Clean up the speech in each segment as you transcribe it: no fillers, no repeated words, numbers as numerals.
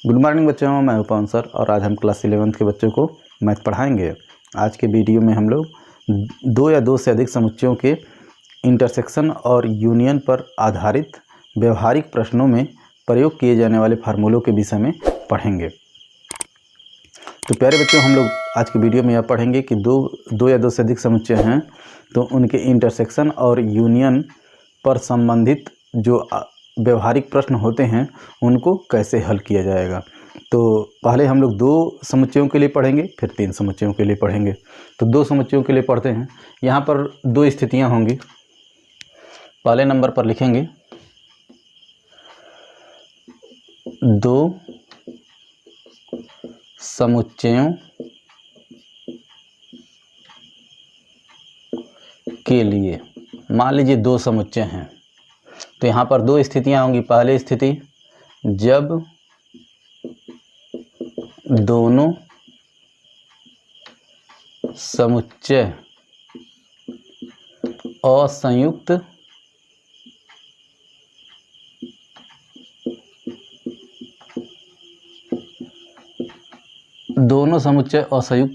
Good morning बच्चों, मैं हूं पवन सर और आज हम क्लास 11th के बच्चों को मैथ पढ़ाएंगे। आज के वीडियो में हम लोग दो या दो से अधिक समुच्चयों के इंटरसेक्शन और यूनियन पर आधारित व्यवहारिक प्रश्नों में प्रयोग किए जाने वाले फार्मूलों के विषय में पढ़ेंगे। तो प्यारे बच्चों, हम लोग आज के वीडियो में यह पढ़ेंगे कि दो या दो से अधिक समुच्चय हैं तो उनके इंटरसेक्शन और यूनियन पर संबंधित जो व्यवहारिक प्रश्न होते हैं उनको कैसे हल किया जाएगा। तो पहले हम लोग दो समुच्चयों के लिए पढ़ेंगे, फिर तीन समुच्चयों के लिए पढ़ेंगे। तो दो समुच्चयों के लिए पढ़ते हैं। यहाँ पर दो स्थितियाँ होंगी। पहले नंबर पर लिखेंगे दो समुच्चयों के लिए, मान लीजिए दो समुच्चय हैं तो यहाँ पर दो स्थितियाँ होंगी। पहली स्थिति, जब दोनों समुच्चय असंयुक्त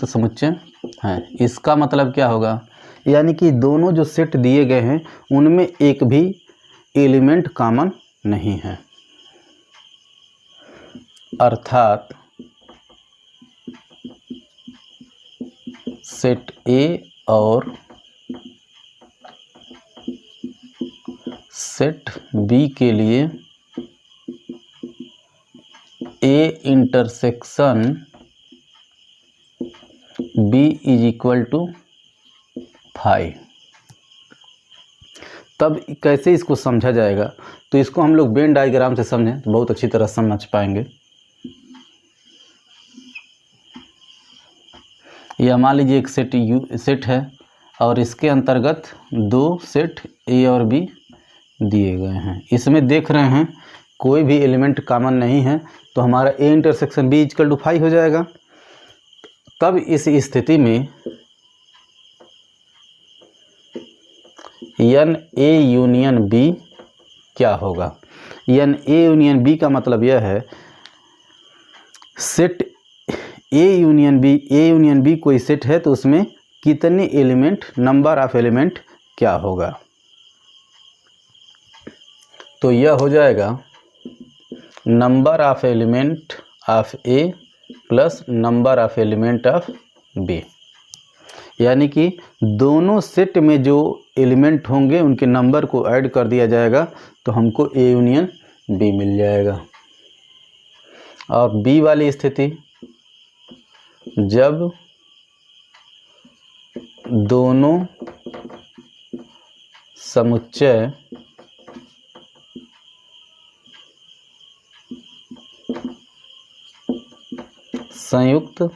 समुच्चय हैं। इसका मतलब क्या होगा, यानी कि दोनों जो सेट दिए गए हैं उनमें एक भी एलिमेंट कॉमन नहीं है। अर्थात सेट ए और सेट बी के लिए A intersection B is equal to 5। तब कैसे इसको समझा जाएगा, तो इसको हम लोग वेन डायग्राम से समझें तो बहुत अच्छी तरह समझ पाएंगे। यह मान लीजिए एक सेट है और इसके अंतर्गत दो सेट ए और बी दिए गए हैं। इसमें देख रहे हैं कोई भी एलिमेंट कॉमन नहीं है, तो हमारा A intersection B equal to 5 हो जाएगा। तब इस स्थिति में एन ए यूनियन बी क्या होगा। एन ए यूनियन बी का मतलब यह है, सेट ए यूनियन बी कोई सेट है तो उसमें कितने एलिमेंट, नंबर ऑफ एलिमेंट क्या होगा। तो यह हो जाएगा number of element of A plus number of element of B, यानी कि दोनों सेट में जो एलिमेंट होंगे उनके नंबर को ऐड कर दिया जाएगा तो हमको ए यूनियन बी मिल जाएगा। और बी वाली स्थिति, जब दोनों समुच्चय संयुक्त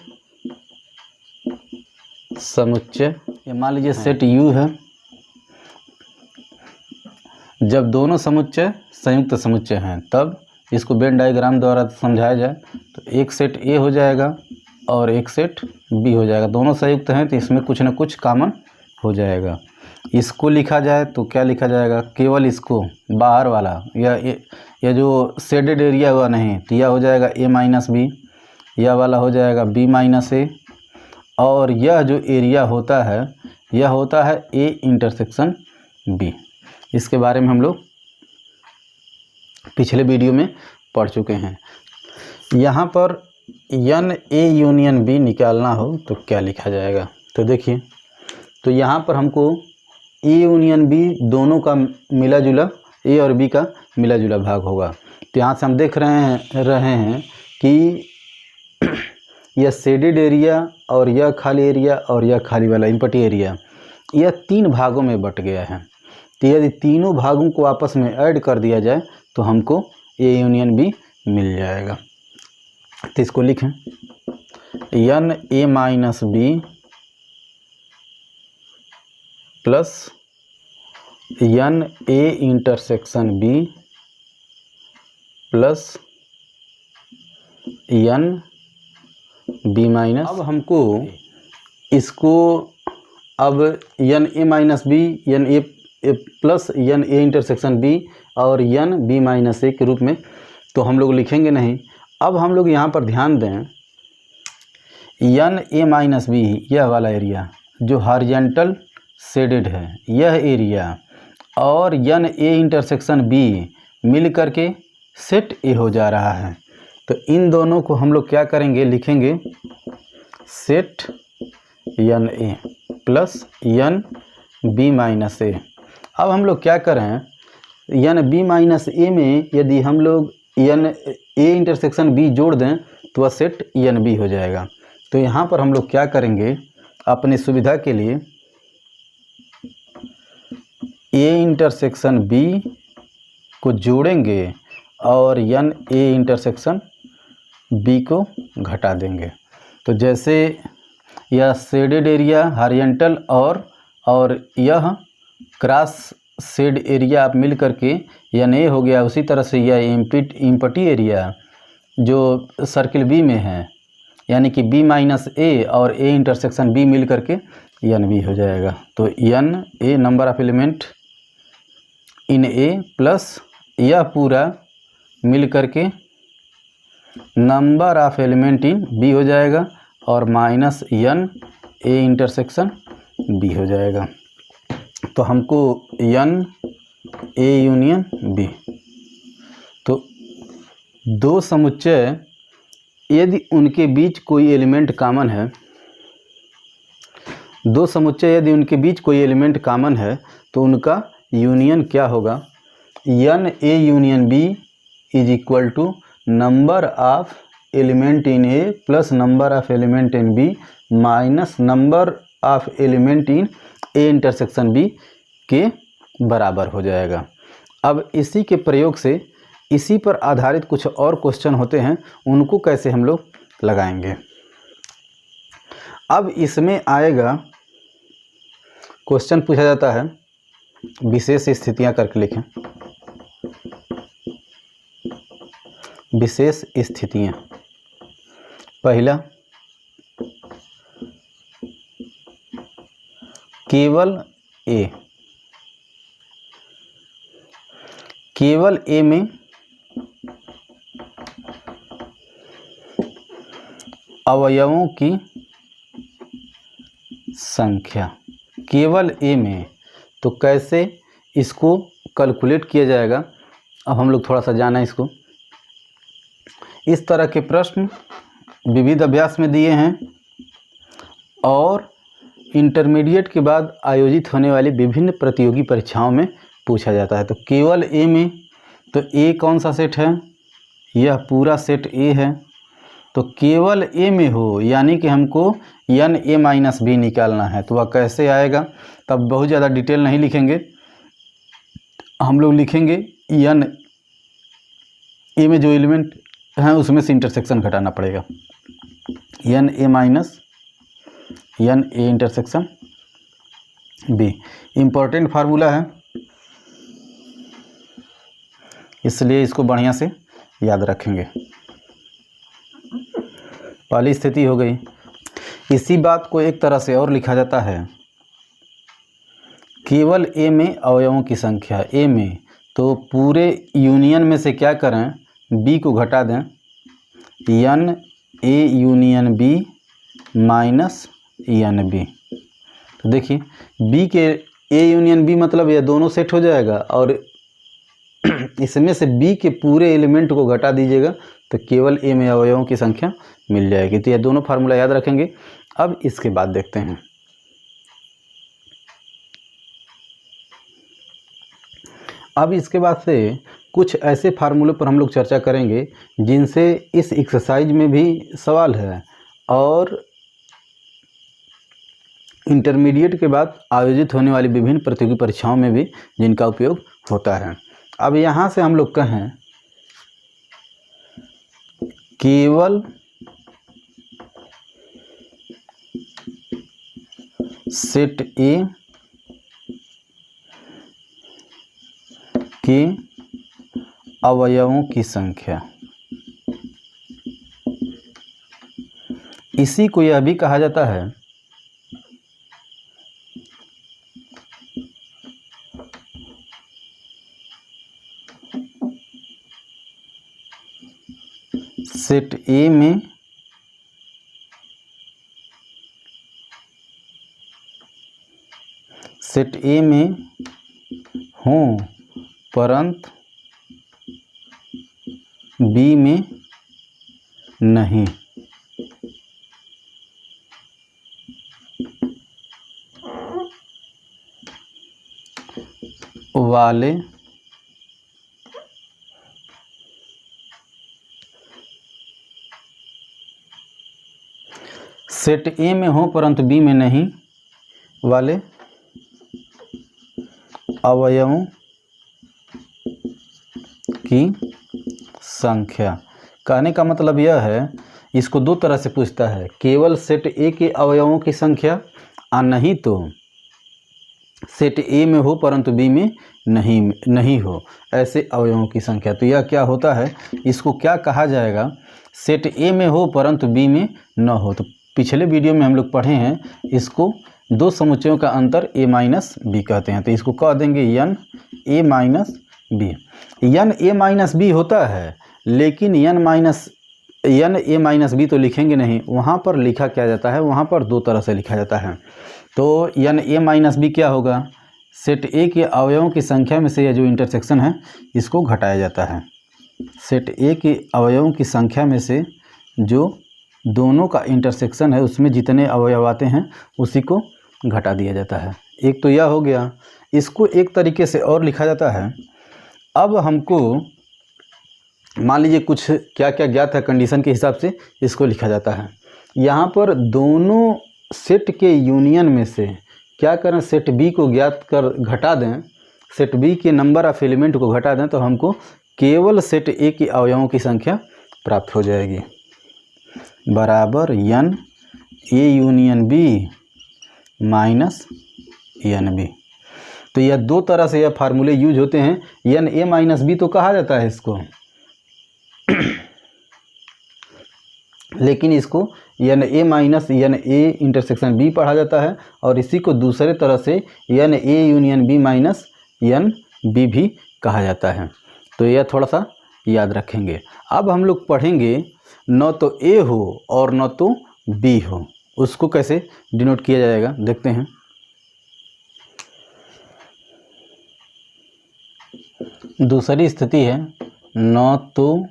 समुच्चय, ये मान लीजिए सेट यू है। जब दोनों समुच्चय संयुक्त समुच्चय हैं तब इसको वेन डायग्राम द्वारा समझाया जाए तो एक सेट ए हो जाएगा और एक सेट बी हो जाएगा। दोनों संयुक्त हैं तो इसमें कुछ ना कुछ कॉमन हो जाएगा। इसको लिखा जाए तो क्या लिखा जाएगा, केवल इसको बाहर वाला या जो शेडेड एरिया हुआ नहीं, तो यह हो जाएगा ए माइनस बी, यह वाला हो जाएगा बी माइनस ए, और यह जो एरिया होता है यह होता है ए इंटरसेक्शन बी। इसके बारे में हम लोग पिछले वीडियो में पढ़ चुके हैं। यहाँ पर एन ए यूनियन बी निकालना हो तो क्या लिखा जाएगा, तो देखिए, तो यहाँ पर हमको ए यूनियन बी दोनों का मिला जुला, ए और बी का मिला जुला भाग होगा। तो यहाँ से हम देख रहे हैं कि यह शेडेड एरिया और यह खाली एरिया और यह खाली वाला इम्पटी एरिया, यह तीन भागों में बट गया है। तो यदि तीनों भागों को आपस में ऐड कर दिया जाए तो हमको ए यूनियन बी मिल जाएगा। तो इसको लिखें, n A minus B plus n A intersection B plus N B minus. अब हमको इसको अब n A minus B, n A plus n A intersection B और एन बी माइनस ए के रूप में तो हम लोग लिखेंगे नहीं। अब हम लोग यहाँ पर ध्यान दें, एन ए माइनस बी, यह वाला एरिया जो हॉरिजॉन्टल शेडेड है यह एरिया, और एन ए इंटरसेक्शन बी मिल करके सेट ए हो जा रहा है। तो इन दोनों को हम लोग क्या करेंगे, लिखेंगे set N A plus N B minus A. अब हम लोग क्या करें, एन बी माइनस ए में यदि हम लोग एन ए इंटरसेक्शन बी जोड़ दें तो वह सेट एन बी हो जाएगा। तो यहाँ पर हम लोग क्या करेंगे, अपनी सुविधा के लिए ए इंटरसेक्शन बी को जोड़ेंगे और एन ए इंटरसेक्शन बी को घटा देंगे। तो जैसे यह शेडेड एरिया हॉरिजॉन्टल और यह क्रॉस शेड एरिया आप मिल करके एन ए हो गया, उसी तरह से यह इम्पटी एरिया जो सर्किल बी में है यानी कि बी माइनस ए और ए इंटरसेक्शन बी मिल करके एन बी हो जाएगा। तो n A number of element in A plus यह पूरा मिल करके number of element in B हो जाएगा और minus N A intersection B हो जाएगा। तो हमको एन ए यूनियन बी, तो दो समुच्चय यदि उनके बीच कोई एलिमेंट कॉमन है, दो समुच्चय यदि उनके बीच कोई एलिमेंट कॉमन है तो उनका यूनियन क्या होगा, n A union B is equal to number of element in A plus number of element in B minus number of element in A intersection B के बराबर हो जाएगा। अब इसी के प्रयोग से इसी पर आधारित कुछ और क्वेश्चन होते हैं, उनको कैसे हम लोग लगाएंगे। अब इसमें आएगा, क्वेश्चन पूछा जाता है विशेष स्थितियां करके लिखें, विशेष स्थितियां। पहला, केवल ए, केवल ए में अवयवों की संख्या, केवल ए में, तो कैसे इसको कैलकुलेट किया जाएगा। अब हम लोग थोड़ा सा जाना इसको। इस तरह के प्रश्न विविध अभ्यास में दिए हैं और इंटरमीडिएट के बाद आयोजित होने वाली विभिन्न प्रतियोगी परीक्षाओं में पूछा जाता है। तो केवल ए में, तो ए कौन सा सेट है, यह पूरा सेट ए है। तो केवल ए में हो यानी कि हमको एन ए माइनस बी निकालना है। तो वह कैसे आएगा, तब बहुत ज़्यादा डिटेल नहीं लिखेंगे, हम लोग लिखेंगे एन ए में जो एलिमेंट हैं उसमें से इंटरसेक्शन घटाना पड़ेगा, n A minus N A intersection B. Important formula है इसलिए इसको बढ़िया से याद रखेंगे। पहली स्थिति हो गई। इसी बात को एक तरह से और लिखा जाता है, केवल ए में अवयवों की संख्या, ए में, तो पूरे यूनियन में से क्या करें, बी को घटा दें, n A union B minus N B. तो देखिए बी के ए यूनियन बी मतलब यह दोनों सेट हो जाएगा और इसमें से बी के पूरे एलिमेंट को घटा दीजिएगा तो केवल ए में अवयवों की संख्या मिल जाएगी। तो यह दोनों फार्मूला याद रखेंगे। अब इसके बाद देखते हैं, अब इसके बाद से कुछ ऐसे फार्मूले पर हम लोग चर्चा करेंगे जिनसे इस एक्सरसाइज में भी सवाल है और इंटरमीडिएट के बाद आयोजित होने वाली विभिन्न प्रतियोगी परीक्षाओं में भी जिनका उपयोग होता है। अब यहाँ से हम लोग कहें केवल सेट ए के अवयवों की संख्या, इसी को यह भी कहा जाता है सेट ए में हों परंतु बी में नहीं। वाले सेट ए में हो परंतु बी में नहीं वाले अवयवों की संख्या। कहने का मतलब यह है, इसको दो तरह से पूछता है, केवल सेट ए के अवयवों की संख्या और नहीं तो सेट ए में हो परंतु बी में नहीं हो ऐसे अवयवों की संख्या। तो यह क्या होता है, इसको क्या कहा जाएगा, सेट ए में हो परंतु बी में न हो। तो पिछले वीडियो में हम लोग पढ़े हैं, इसको दो समुच्चयों का अंतर a माइनस बी कहते हैं। तो इसको कह देंगे यन A minus B. N A minus B होता है, लेकिन यन ए माइनस बी तो लिखेंगे नहीं, वहाँ पर लिखा क्या जाता है, वहाँ पर दो तरह से लिखा जाता है। तो यन ए माइनस बी क्या होगा, सेट ए के अवयवों की संख्या में से यह जो इंटरसेक्शन है इसको घटाया जाता है। सेट ए के अवयवों की संख्या में से जो दोनों का इंटरसेक्शन है उसमें जितने अवयव आते हैं उसी को घटा दिया जाता है। एक तो यह हो गया। इसको एक तरीके से और लिखा जाता है, अब हमको मान लीजिए कुछ क्या क्या ज्ञात है, कंडीशन के हिसाब से इसको लिखा जाता है। यहाँ पर दोनों सेट के यूनियन में से क्या करें, सेट बी को ज्ञात कर घटा दें, सेट बी के नंबर ऑफ एलिमेंट को घटा दें तो हमको केवल सेट ए के अवयवों की संख्या प्राप्त हो जाएगी, बराबर N A union B minus N B. तो यह दो तरह से यह फार्मूले यूज होते हैं। यन ए माइनस बी तो कहा जाता है इसको लेकिन इसको N A minus N A intersection B पढ़ा जाता है, और इसी को दूसरे तरह से N A union B minus N B भी कहा जाता है। तो यह थोड़ा सा याद रखेंगे। अब हम लोग पढ़ेंगे न तो ए हो और न तो बी हो, उसको कैसे डिनोट किया जाएगा देखते हैं। दूसरी स्थिति है न तो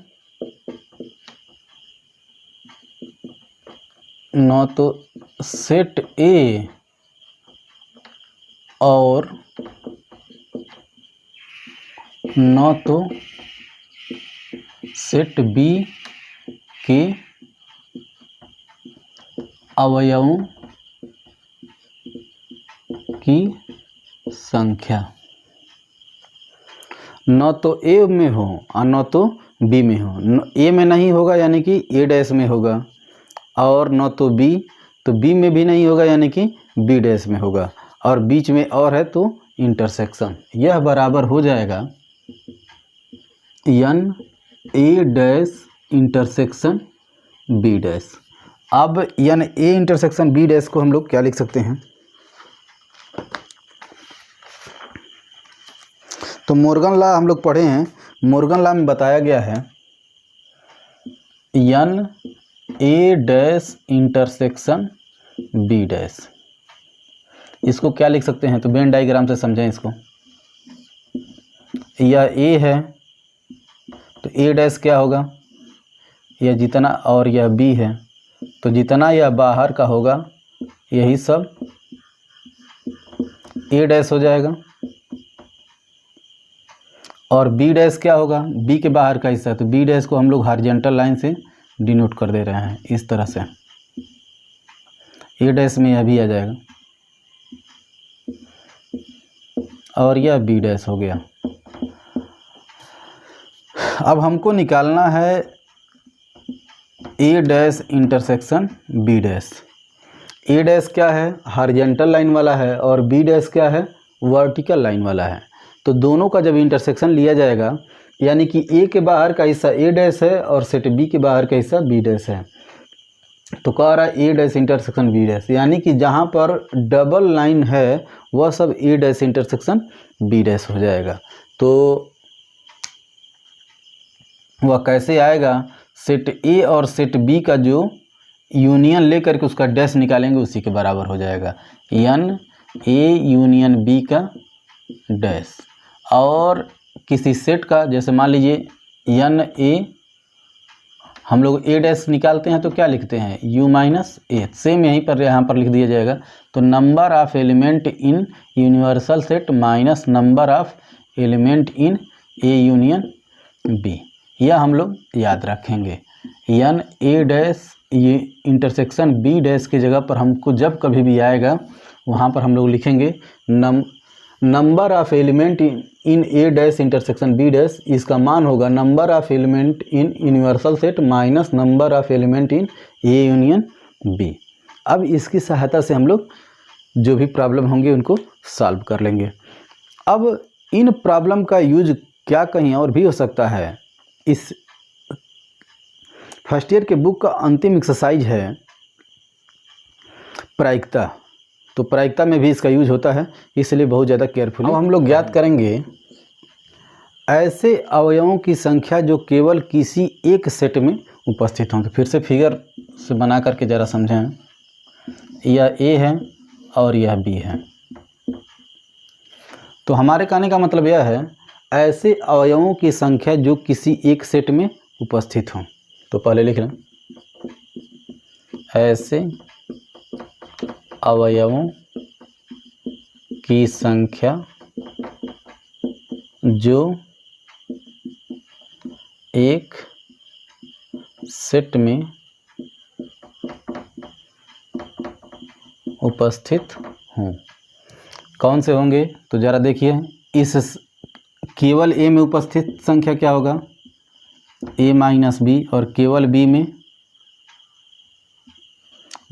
सेट ए और न तो सेट बी के अवयवों की संख्या। न तो ए में हो और न तो बी में हो। ए में नहीं होगा यानी कि ए डैश में होगा, और न तो बी में भी नहीं होगा यानी कि बी डैश में होगा, और बीच में और है तो इंटरसेक्शन। यह बराबर हो जाएगा यन ए डैश इंटरसेक्शन बी डैश। अब यन ए इंटरसेक्शन बी डैश को हम लोग क्या लिख सकते हैं, तो मोर्गन लॉ हम लोग पढ़े हैं। मोर्गन लॉ में बताया गया है यन ए डैश इंटरसेक्शन बी डैश। इसको क्या लिख सकते हैं, तो वेन डायग्राम से समझें इसको। यह ए है तो ए डैश क्या होगा, यह जितना, और यह बी है तो जितना यह बाहर का होगा यही सब ए डैश हो जाएगा, और बी डैश क्या होगा, बी के बाहर का हिस्सा। तो बी डैश को हम लोग हॉरिजॉन्टल लाइन से डिनोट कर दे रहे हैं इस तरह से। ए डैश में यह भी आ जाएगा और यह बी डैश हो गया। अब हमको निकालना है ए डैश इंटरसेक्शन बी डैश। ए डैश क्या है, हॉरिजॉन्टल लाइन वाला है, और बी डैश क्या है, वर्टिकल लाइन वाला है। तो दोनों का जब इंटरसेक्शन लिया जाएगा यानी कि ए के बाहर का हिस्सा ए डैश है और सेट बी के बाहर का हिस्सा बी डैश है, तो कह रहा है ए डैश इंटरसेक्शन बी डैश, यानी कि जहाँ पर डबल लाइन है वह सब ए डैश इंटरसेक्शन बी डैश हो जाएगा। तो वह कैसे आएगा, सेट ए और सेट बी का जो यूनियन लेकर के उसका डैश निकालेंगे उसी के बराबर हो जाएगा, एन ए यूनियन बी का डैश। और किसी सेट का, जैसे मान लीजिए एन ए, हम लोग ए डैश निकालते हैं तो क्या लिखते हैं, यू माइनस ए, सेम यहीं पर यहाँ पर लिख दिया जाएगा। तो number of element in universal set minus number of element in A union B, यह हम लोग याद रखेंगे। एन ए डैश ये इंटरसेक्शन बी डैश की जगह पर हमको जब कभी भी आएगा वहाँ पर हम लोग लिखेंगे number of element in A dash intersection B dash, इसका मान होगा number of element in universal set minus number of element in A union B. अब इसकी सहायता से हम लोग जो भी प्रॉब्लम होंगे उनको सॉल्व कर लेंगे। अब इन प्रॉब्लम का यूज क्या कहीं और भी हो सकता है। इस फर्स्ट ईयर के बुक का अंतिम एक्सरसाइज है प्रायिकता, तो प्रायिकता में भी इसका यूज होता है, इसलिए बहुत ज़्यादा केयरफुली हम लोग ज्ञात करेंगे ऐसे अवयवों की संख्या जो केवल किसी एक सेट में उपस्थित हों। तो फिर से फिगर से बना करके ज़रा समझें, यह ए है और यह बी है। तो हमारे कहने का मतलब यह है ऐसे अवयवों की संख्या जो किसी एक सेट में उपस्थित हों। तो पहले लिख लें ऐसे अवयवों की संख्या जो एक सेट में उपस्थित हों। कौन से होंगे, तो ज़रा देखिए, इस केवल ए में उपस्थित संख्या क्या होगा, ए माइनस बी, और केवल बी में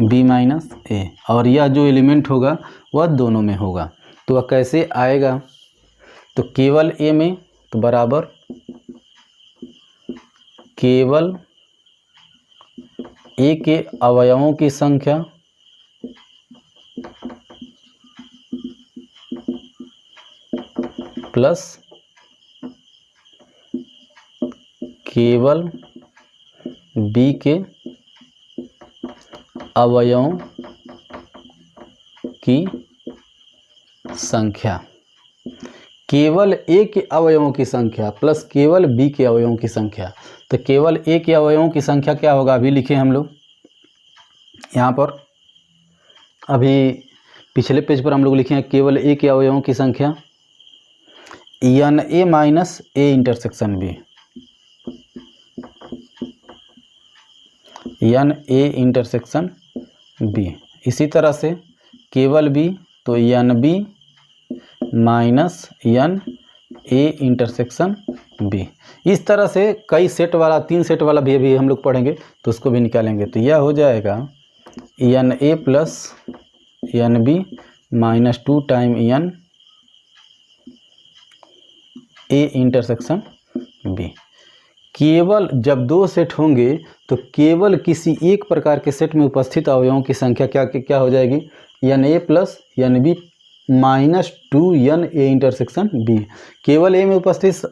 बी माइनस ए, और यह जो एलिमेंट होगा वह दोनों में होगा। तो वह कैसे आएगा, तो केवल ए में तो बराबर केवल ए के अवयवों की संख्या प्लस केवल बी के अवयवों की संख्या, केवल ए के अवयवों की संख्या प्लस केवल बी के अवयवों की संख्या। तो केवल ए के अवयवों की संख्या क्या होगा, अभी लिखे हम लोग यहाँ पर, अभी पिछले पेज पर हम लोग लिखे हैं केवल ए के अवयवों की संख्या n A minus A intersection B, n A intersection B. इसी तरह से केवल बी तो n B minus N A intersection B. इस तरह से कई सेट वाला, 3 सेट वाला भी अभी हम लोग पढ़ेंगे तो उसको भी निकालेंगे। तो यह हो जाएगा n A plus N B minus 2 time n A intersection B. केवल जब 2 सेट होंगे तो केवल किसी एक प्रकार के सेट में उपस्थित अवयवों की संख्या क्या हो जाएगी, n A plus N B minus 2 n A intersection B. केवल ए में उपस्थित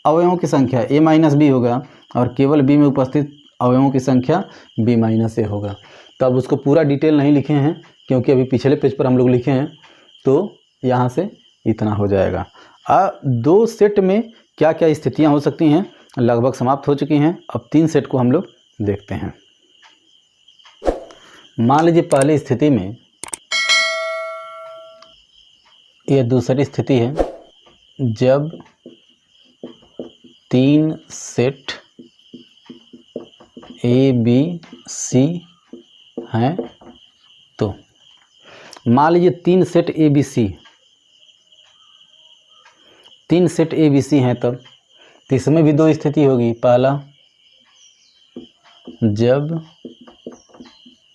अवयवों की संख्या ए माइनस बी होगा और केवल बी में उपस्थित अवयवों की संख्या बी माइनस ए होगा। तो अब उसको पूरा डिटेल नहीं लिखे हैं क्योंकि अभी पिछले पेज पर हम लोग लिखे हैं, तो यहाँ से इतना हो जाएगा। 2 सेट में क्या क्या स्थितियाँ हो सकती हैं लगभग समाप्त हो चुकी हैं। अब 3 सेट को हम लोग देखते हैं। मान लीजिए पहली स्थिति में, यह दूसरी स्थिति है, जब 3 सेट ए बी सी हैं। तो मान लीजिए 3 set A B C, 3 set A B C हैं, तब तो इसमें भी 2 स्थिति होगी। पहला, जब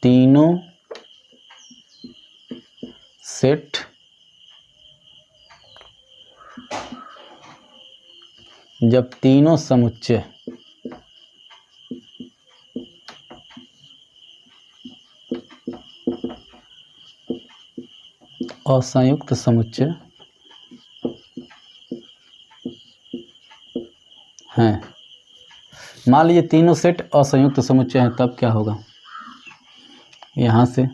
तीनों सेट समुच्चय और संयुक्त समुच्चय हैं। मान लीजिए तीनों सेट असंयुक्त समुच्चय हैं, तब क्या होगा? यहाँ से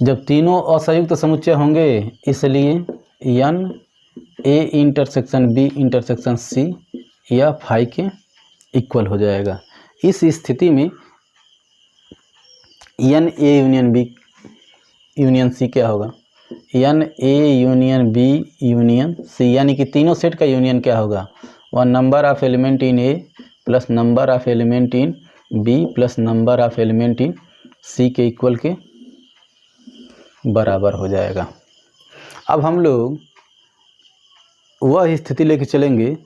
जब तीनों असंयुक्त समुच्चय होंगे, इसलिए n a intersection b intersection c या फाई के इक्वल हो जाएगा। इस स्थिति में n a union b union c क्या होगा? n a union b union c, यानी कि तीनों सेट का यूनियन क्या होगा? वह number of element in a plus number of element in b plus number of element in c के इक्वल के बराबर हो जाएगा। अब हम लोग वह स्थिति लेके चलेंगे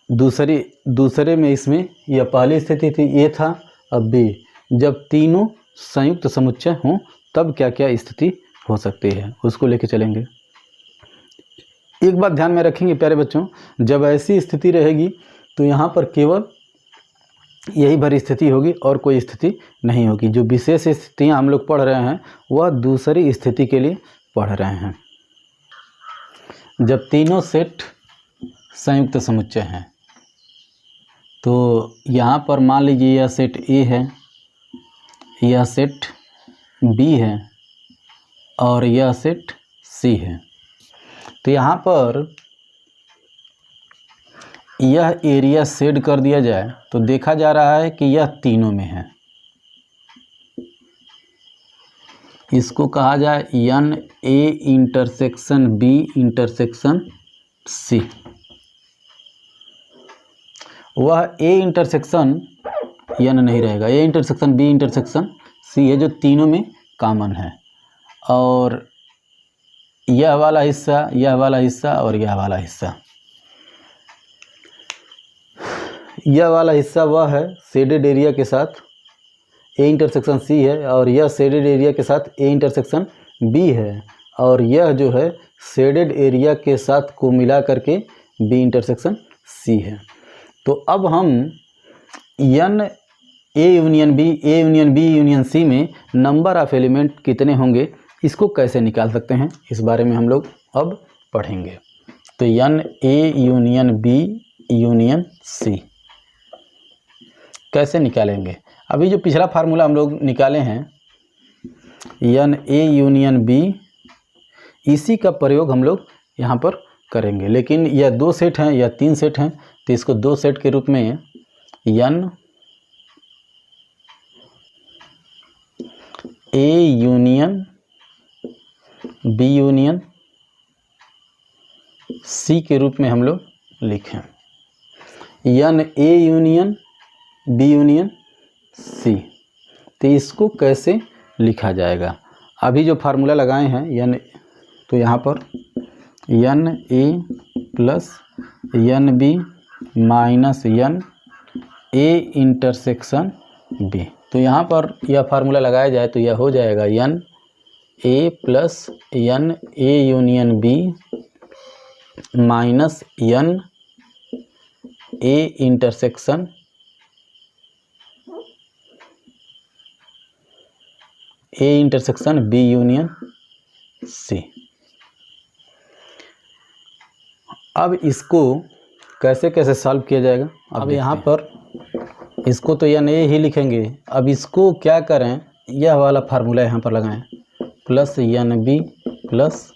दूसरे में। इसमें यह पहली स्थिति थी, ये था। अब b, जब तीनों संयुक्त समुच्चय हों तब क्या क्या स्थिति हो सकती है, उसको लेके चलेंगे। एक बात ध्यान में रखेंगे प्यारे बच्चों, जब ऐसी स्थिति रहेगी तो यहाँ पर केवल यही भरी स्थिति होगी और कोई स्थिति नहीं होगी। जो विशेष स्थितियाँ हम लोग पढ़ रहे हैं वह दूसरी स्थिति के लिए पढ़ रहे हैं। जब तीनों सेट संयुक्त समुच्चय हैं, तो यहाँ पर मान लीजिए यह सेट A है, यह सेट B है और यह सेट C है। तो यहाँ पर यह एरिया शेड कर दिया जाए तो देखा जा रहा है कि यह तीनों में है। इसको कहा जाए n a intersection b intersection c। वह a इंटरसेक्शन n नहीं रहेगा, a intersection b intersection c है जो तीनों में कॉमन है। और यह वाला हिस्सा, यह वाला हिस्सा और यह वाला हिस्सा, यह वाला हिस्सा वह है शेडेड एरिया के साथ a इंटरसेक्शन c है, और यह शेडेड एरिया के साथ a इंटरसेक्शन b है, और यह जो है शेडेड एरिया के साथ को मिला करके b इंटरसेक्शन c है। तो अब हम n a union b union c में नंबर ऑफ एलिमेंट कितने होंगे, इसको कैसे निकाल सकते हैं, इस बारे में हम लोग अब पढ़ेंगे। तो n a union b union c कैसे निकालेंगे? अभी जो पिछला फार्मूला हम लोग निकाले हैं n a यूनियन b, इसी का प्रयोग हम लोग यहाँ पर करेंगे। लेकिन यह दो सेट हैं या तीन सेट हैं, तो इसको दो सेट के रूप में n a union b union c के रूप में हम लोग लिखें। n a union b union c, तो इसको कैसे लिखा जाएगा? अभी जो फार्मूला लगाए हैं n, तो यहाँ पर n a plus n b minus n a intersection b, तो यहाँ पर यह फार्मूला लगाया जाए तो यह हो जाएगा n a plus n a union b minus n a intersection b union c। अब इसको कैसे कैसे सॉल्व किया जाएगा? अब यहाँ पर इसको तो n a ही लिखेंगे। अब इसको क्या करें, यह वाला फार्मूला यहाँ पर लगाएं, plus n b plus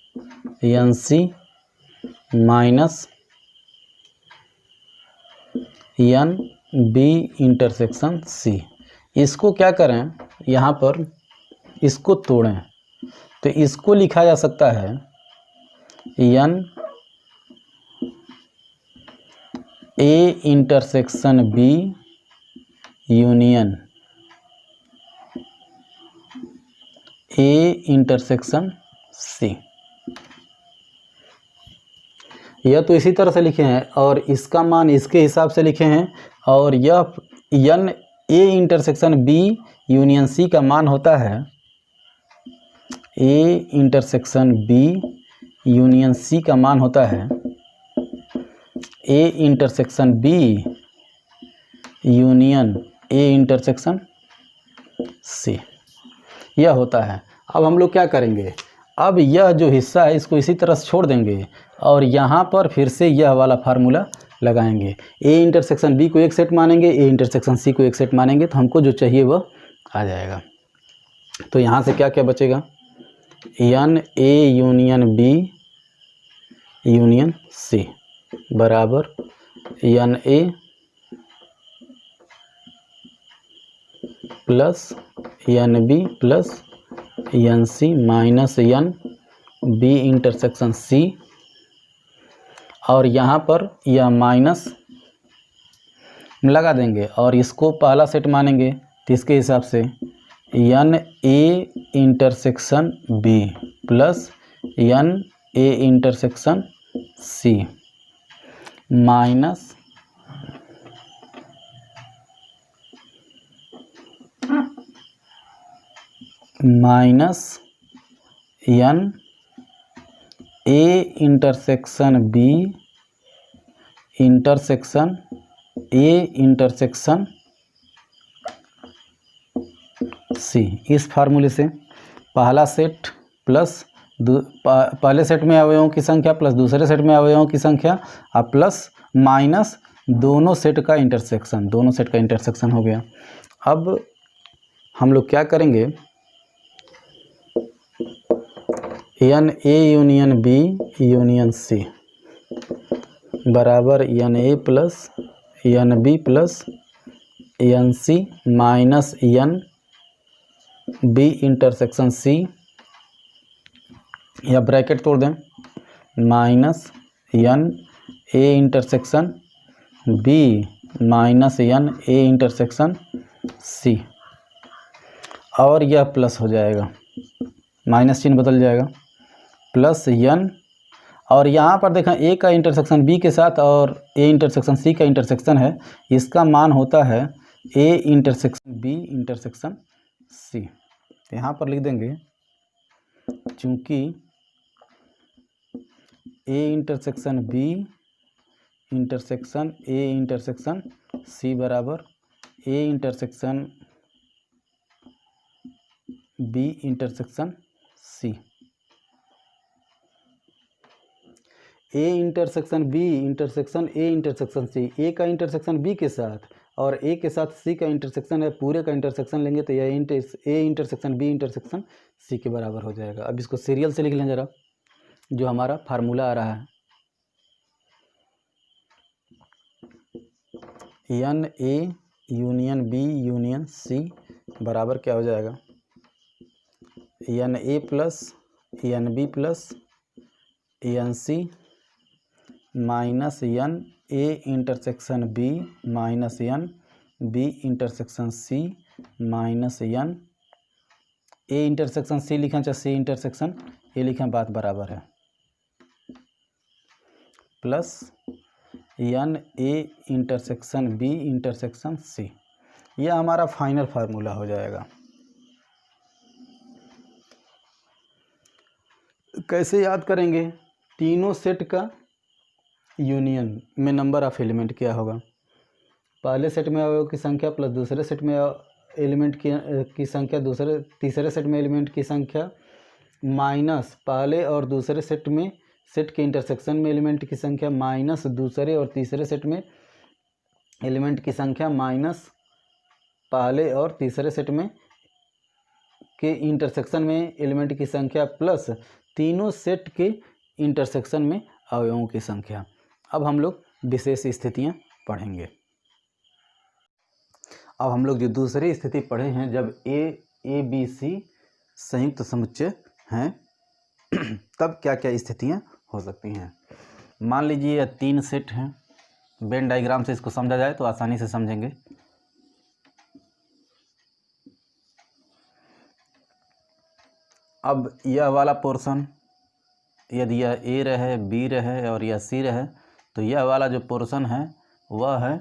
n c minus n b intersection c। इसको क्या करें, यहाँ पर इसको तोड़ें तो इसको लिखा जा सकता है n a intersection b union a intersection c। यह तो इसी तरह से लिखे हैं और इसका मान इसके हिसाब से लिखे हैं, और यह n a intersection b union c का मान होता है a intersection b union c का मान होता है a intersection b union a intersection c, यह होता है। अब हम लोग क्या करेंगे, अब यह जो हिस्सा है इसको इसी तरह से छोड़ देंगे और यहाँ पर फिर से यह वाला फार्मूला लगाएंगे। ए इंटरसेक्शन बी को एक सेट मानेंगे, ए इंटरसेक्शन सी को एक सेट मानेंगे, तो हमको जो चाहिए वह आ जाएगा। तो यहाँ से क्या क्या बचेगा, N A union B union C बराबर N A plus N B plus N C minus N B intersection C, और यहाँ पर यह माइनस लगा देंगे और इसको पहला सेट मानेंगे, तो इसके हिसाब से n A intersection B plus n A intersection C minus N A intersection B intersection A intersection C. इस फार्मूले से पहला सेट प्लस पहले सेट में अवयवों की संख्या प्लस दूसरे सेट में अवयवों की संख्या और प्लस माइनस दोनों सेट का इंटरसेक्शन हो गया। अब हम लोग क्या करेंगे, N A union B union C बराबर N A plus N B plus N C minus N B intersection C, या ब्रैकेट तोड़ दें, minus N A intersection B minus N A intersection C, और यह प्लस हो जाएगा, minus चिन्ह बदल जाएगा, प्लस एन, और यहाँ पर देखें ए का इंटरसेक्शन बी के साथ और ए इंटरसेक्शन सी का इंटरसेक्शन है, इसका मान होता है A intersection B intersection C. तो यहाँ पर लिख देंगे, चूँकि A intersection B intersection A intersection C बराबर A intersection B intersection C, A intersection B intersection A intersection C, A का इंटरसेक्शन बी के साथ और ए के साथ सी का इंटरसेक्शन है, पूरे का इंटरसेक्शन लेंगे तो यह A intersection B intersection C के बराबर हो जाएगा। अब इसको सीरियल से लिख लें ज़रा, जो हमारा फार्मूला आ रहा है, n A union B union C बराबर क्या हो जाएगा, n A plus N B plus N C minus N A intersection B minus N B intersection C minus N A intersection C लिखें चाहे सी इंटरसेक्शन ए लिखें, बात बराबर है, plus n A intersection B intersection C. यह हमारा final formula हो जाएगा। कैसे याद करेंगे, तीनों सेट का यूनियन में नंबर ऑफ एलिमेंट क्या होगा, पहले सेट में अवयव की संख्या प्लस दूसरे सेट में एलिमेंट की संख्या तीसरे सेट में एलिमेंट की संख्या माइनस पहले और दूसरे सेट में सेट के इंटरसेक्शन में एलिमेंट की संख्या माइनस दूसरे और तीसरे सेट में एलिमेंट की संख्या माइनस पहले और तीसरे सेट में के इंटरसेक्शन में एलिमेंट की संख्या प्लस तीनों सेट के इंटरसेक्शन में अवयवों की संख्या। अब हम लोग विशेष स्थितियां पढ़ेंगे। अब हम लोग जो दूसरी स्थिति पढ़े हैं, जब ए बी सी संयुक्त समुच्चय हैं तब क्या क्या स्थितियां हो सकती हैं। मान लीजिए यह तीन सेट हैं, वेन डायग्राम से इसको समझा जाए तो आसानी से समझेंगे। अब यह वाला पोर्शन यदि यह ए रहे, बी रहे और यह सी रहे, तो यह वाला जो पोर्शन है वह है,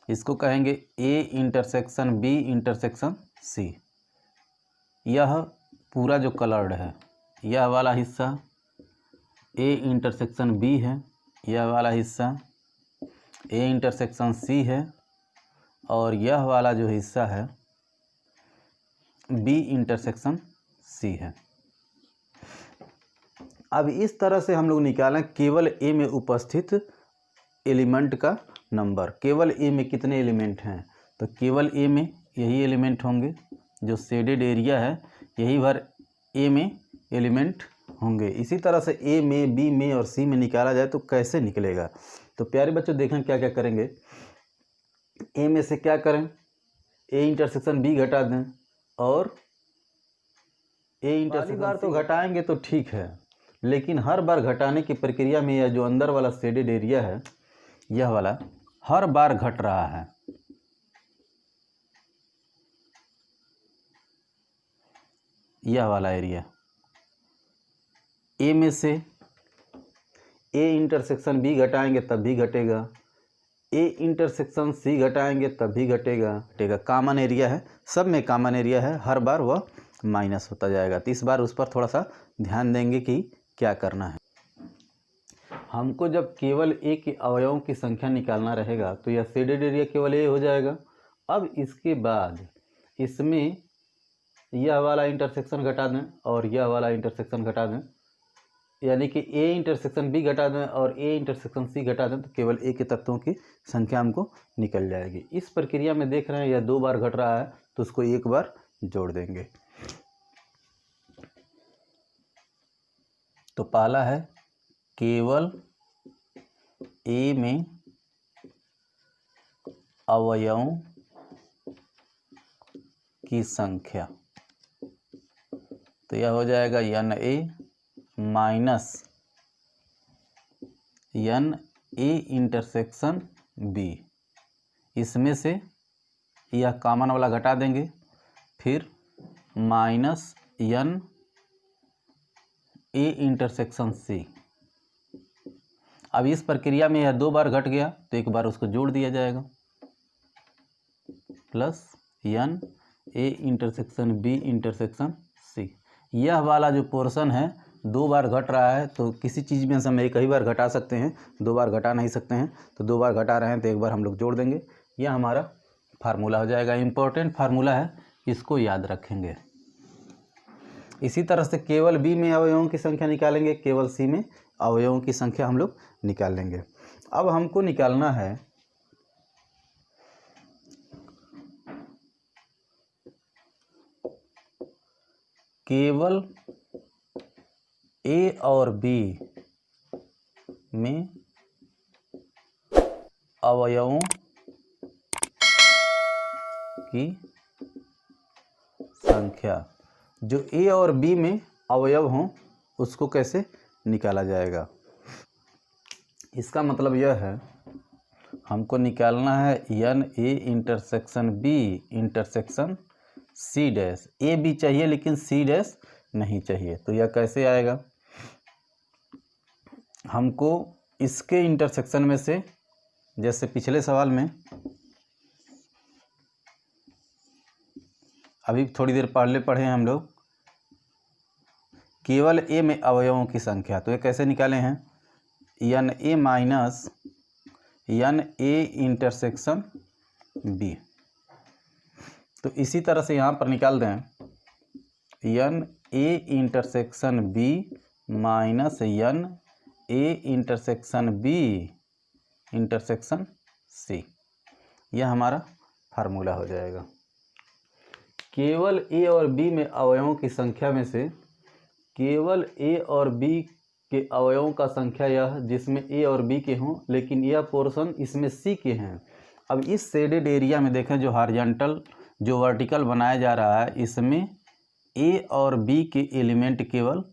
इसको कहेंगे A intersection B intersection C. यह पूरा जो कलर्ड है, यह वाला हिस्सा ए इंटरसेक्शन बी है, यह वाला हिस्सा ए इंटरसेक्शन सी है, और यह वाला जो हिस्सा है बी इंटरसेक्शन सी है। अब इस तरह से हम लोग निकालें केवल ए में उपस्थित एलिमेंट का नंबर। केवल ए में कितने एलिमेंट हैं, तो केवल ए में यही एलिमेंट होंगे, जो शेडेड एरिया है यही भर ए में एलिमेंट होंगे। इसी तरह से ए में, बी में और सी में निकाला जाए तो कैसे निकलेगा। तो प्यारे बच्चों देखें क्या क्या करेंगे। ए में से क्या करें, ए इंटरसेक्शन बी घटा दें और ए इंटरसेक्शन बार तो घटाएंगे तो ठीक है, लेकिन हर बार घटाने की प्रक्रिया में यह जो अंदर वाला शेडेड एरिया है यह वाला हर बार घट रहा है। यह वाला एरिया ए में से ए इंटरसेक्शन बी घटाएंगे तब भी घटेगा, ए इंटरसेक्शन सी घटाएंगे तब भी घटेगा। कॉमन एरिया है, सब में कॉमन एरिया है, हर बार वह माइनस होता जाएगा। तो इस बार उस पर थोड़ा सा ध्यान देंगे कि क्या करना है। हमको जब केवल ए के अवयवों की संख्या निकालना रहेगा तो यह शेडेड एरिया केवल ए हो जाएगा। अब इसके बाद इसमें यह वाला इंटरसेक्शन घटा दें और यह वाला इंटरसेक्शन घटा दें, यानी कि ए इंटरसेक्शन बी घटा दें और ए इंटरसेक्शन सी घटा दें, तो केवल ए के तत्वों की संख्या हमको निकल जाएगी। इस प्रक्रिया में देख रहे हैं यह 2 बार घट रहा है तो उसको 1 बार जोड़ देंगे। तो पहला है केवल ए में अवयवों की संख्या, तो यह हो जाएगा N A minus N A intersection B. इसमें से यह कॉमन वाला घटा देंगे, फिर minus N A intersection C. अब इस प्रक्रिया में यह 2 बार घट गया तो 1 बार उसको जोड़ दिया जाएगा, plus n A intersection B intersection C. यह वाला जो पोर्शन है 2 बार घट रहा है, तो किसी चीज़ में हम एक ही बार घटा सकते हैं, 2 बार घटा नहीं सकते हैं। तो 2 बार घटा रहे हैं तो 1 बार हम लोग जोड़ देंगे। यह हमारा फार्मूला हो जाएगा। इम्पोर्टेंट फार्मूला है, इसको याद रखेंगे। इसी तरह से केवल बी में अवयवों की संख्या निकालेंगे, केवल सी में अवयवों की संख्या हम लोग निकाल लेंगे। अब हमको निकालना है केवल ए और बी में अवयवों की संख्या। जो ए और बी में अवयव हों उसको कैसे निकाला जाएगा। इसका मतलब यह है हमको निकालना है N A intersection B intersection C dash. A B चाहिए लेकिन सी डैश नहीं चाहिए। तो यह कैसे आएगा, हमको इसके इंटरसेक्शन में से, जैसे पिछले सवाल में अभी थोड़ी देर पहले पढ़े हम लोग, केवल ए में अवयवों की संख्या, तो ये कैसे निकाले हैं, N A minus N A intersection B. तो इसी तरह से यहाँ पर निकाल दें N A intersection B minus N A intersection B intersection C. यह हमारा फार्मूला हो जाएगा। केवल ए और बी में अवयवों की संख्या में से केवल ए और बी के अवयवों का संख्या यह जिसमें ए और बी के हों, लेकिन यह पोर्शन इसमें सी के हैं। अब इस शेडेड एरिया में देखें जो हॉरिजॉन्टल जो वर्टिकल बनाया जा रहा है, इसमें ए और बी के एलिमेंट केवल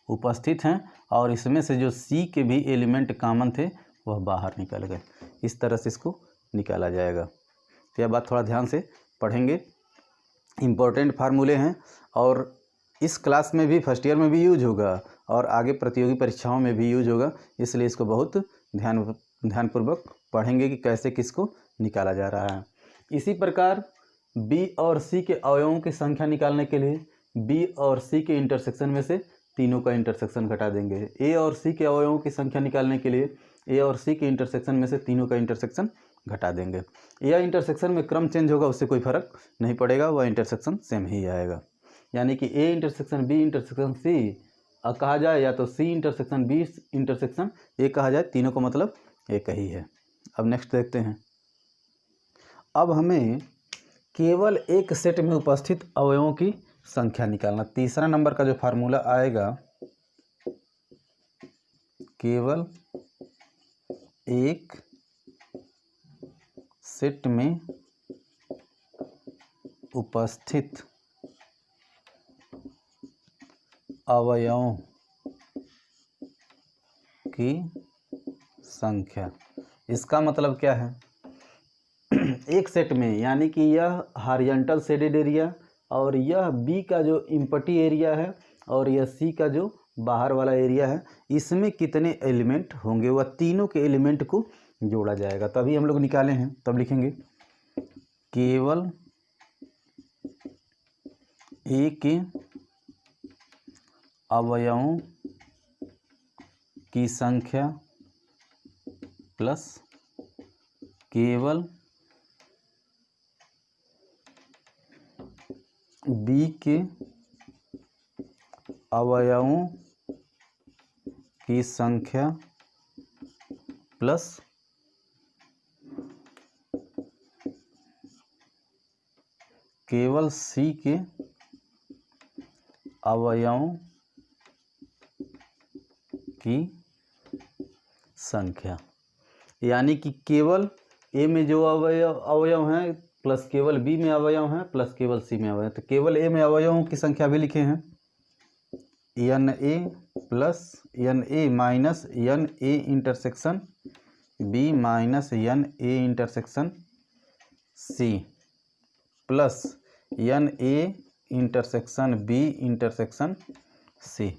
उपस्थित हैं और इसमें से जो सी के भी एलिमेंट कॉमन थे वह बाहर निकल गए। इस तरह से इसको निकाला जाएगा। तो यह बात थोड़ा ध्यान से पढ़ेंगे, इम्पोर्टेंट फार्मूले हैं और इस क्लास में भी फर्स्ट ईयर में भी यूज होगा और आगे प्रतियोगी परीक्षाओं में भी यूज होगा। इसलिए इसको बहुत ध्यानपूर्वक पढ़ेंगे कि कैसे किसको निकाला जा रहा है। इसी प्रकार बी और सी के अवयवों की संख्या निकालने के लिए बी और सी के इंटरसेक्शन में से तीनों का इंटरसेक्शन घटा देंगे। ए और सी के अवयवों की संख्या निकालने के लिए ए और सी के इंटरसेक्शन में से तीनों का इंटरसेक्शन घटा देंगे। यह इंटरसेक्शन में क्रम चेंज होगा, उससे कोई फर्क नहीं पड़ेगा, वह इंटरसेक्शन सेम ही आएगा। यानी कि A intersection B intersection C कहा जाए या तो C intersection B intersection A कहा जाए, तीनों का मतलब एक ही है। अब नेक्स्ट देखते हैं। अब हमें केवल एक सेट में उपस्थित अवयवों की संख्या निकालना। तीसरा नंबर का जो फार्मूला आएगा, केवल एक सेट में उपस्थित अवयवों की संख्या। इसका मतलब क्या है? एक सेट में, यानी कि यह हॉरिजॉन्टल शेडेड एरिया और यह बी का जो इम्पटी एरिया है और यह सी का जो बाहर वाला एरिया है, इसमें कितने एलिमेंट होंगे, वह तीनों के एलिमेंट को जोड़ा जाएगा। तभी हम लोग निकाले हैं। तब लिखेंगे केवल ए के अवयवों की संख्या प्लस केवल बी के अवयवों की संख्या प्लस केवल सी के अवयवों की संख्या। यानी कि केवल ए में जो अवयव हैं प्लस केवल बी में अवयव हैं प्लस केवल सी में अवयव। तो केवल ए में अवयवों की संख्या भी लिखे हैं, n A plus n A minus N A intersection B minus N A intersection C plus n A intersection B intersection C.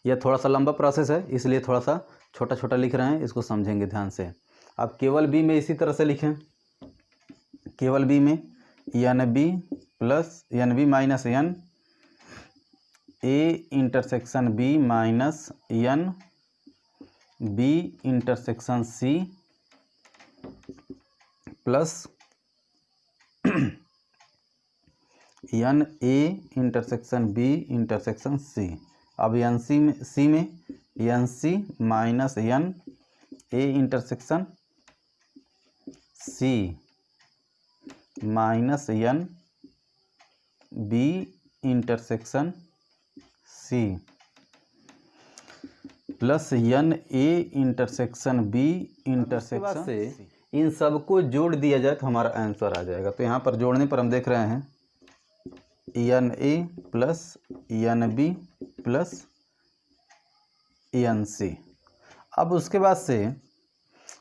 यह थोड़ा सा लंबा प्रोसेस है, इसलिए थोड़ा सा छोटा छोटा लिख रहे हैं, इसको समझेंगे ध्यान से। अब केवल बी में इसी तरह से लिखें, केवल बी में n B plus N B minus N A intersection B minus N B intersection C plus n A intersection B intersection C. अब एन सी में n C minus N A intersection C minus N B intersection C plus n A intersection B intersection C इन सबको जोड़ दिया जाए तो हमारा answer आ जाएगा। तो यहाँ पर जोड़ने पर हम देख रहे हैं n A plus N B plus N C. अब उसके बाद से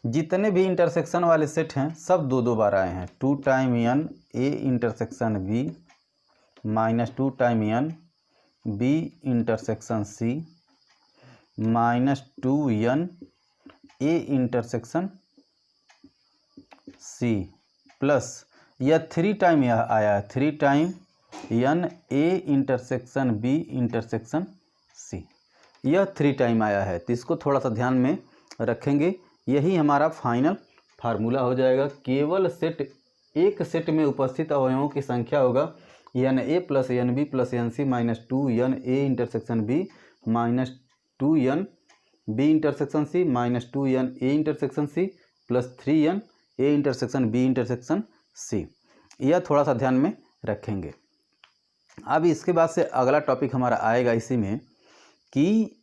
जितने भी इंटरसेक्शन वाले सेट हैं सब दो दो बार आए हैं। 2 time n A intersection B minus 2 time n B intersection C minus 2 n A intersection C plus यह 3 टाइम यह आया है 3 time n A intersection B intersection C. यह 3 टाइम आया है, तो इसको थोड़ा सा ध्यान में रखेंगे। यही हमारा फाइनल फार्मूला हो जाएगा। केवल सेट एक सेट में उपस्थित अवयवों की संख्या होगा n A plus N B plus N C minus 2 n A intersection B minus 2 n B intersection C minus 2 n A intersection C plus 3 n A intersection B intersection C. यह थोड़ा सा ध्यान में रखेंगे। अब इसके बाद से अगला टॉपिक हमारा आएगा इसी में कि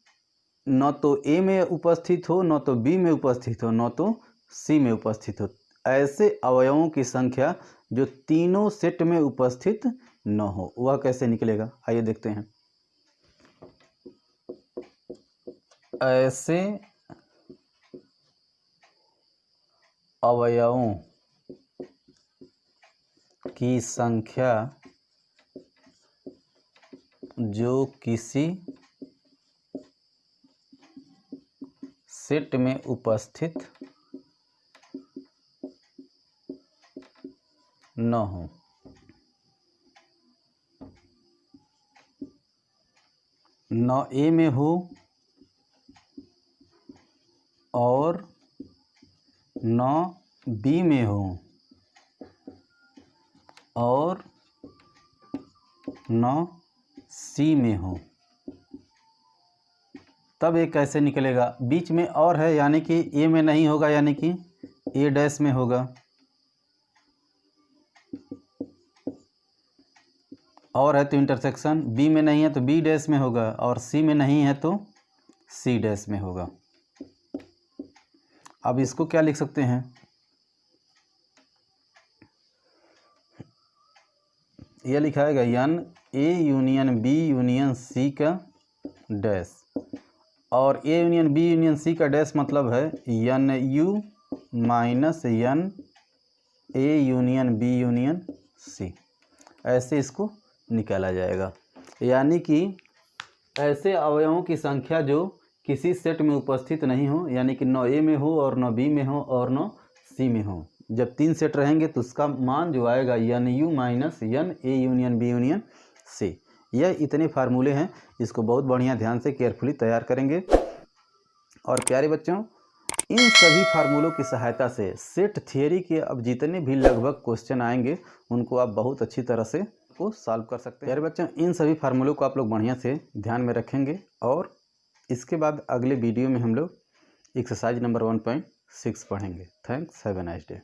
न तो ए में उपस्थित हो, न तो बी में उपस्थित हो, न तो सी में उपस्थित हो, ऐसे अवयवों की संख्या जो तीनों सेट में उपस्थित न हो, वह कैसे निकलेगा? आइए देखते हैं। ऐसे अवयवों की संख्या जो किसी सेट में उपस्थित न हो। न ए में हो और न बी में हो और न सी में हो। तब ये कैसे निकलेगा, बीच में और है यानी कि ए में नहीं होगा, यानी कि ए डैश में होगा, और है तो इंटरसेक्शन, बी में नहीं है तो बी डैश में होगा, और सी में नहीं है तो सी डैश में होगा। अब इसको क्या लिख सकते हैं, यह लिखाएगा N A union B union C का डैश, और A union B union C का डैश मतलब है N U minus N A union B union C. ऐसे इसको निकाला जाएगा, यानी कि ऐसे अवयवों की संख्या जो किसी सेट में उपस्थित नहीं हो, यानी कि न ए में हो और न बी में हो और न सी में हो। जब 3 सेट रहेंगे तो उसका मान जो आएगा n U minus N A union B union C. यह इतने फार्मूले हैं, इसको बहुत बढ़िया ध्यान से केयरफुली तैयार करेंगे। और प्यारे बच्चों, इन सभी फार्मूलों की सहायता से सेट थियरी के अब जितने भी लगभग क्वेश्चन आएंगे उनको आप बहुत अच्छी तरह से को सॉल्व कर सकते हैं। प्यारे बच्चों, इन सभी फार्मूलों को आप लोग बढ़िया से ध्यान में रखेंगे, और इसके बाद अगले वीडियो में हम लोग एक्सरसाइज नंबर 1.6 पढ़ेंगे। Thanks, have a nice day.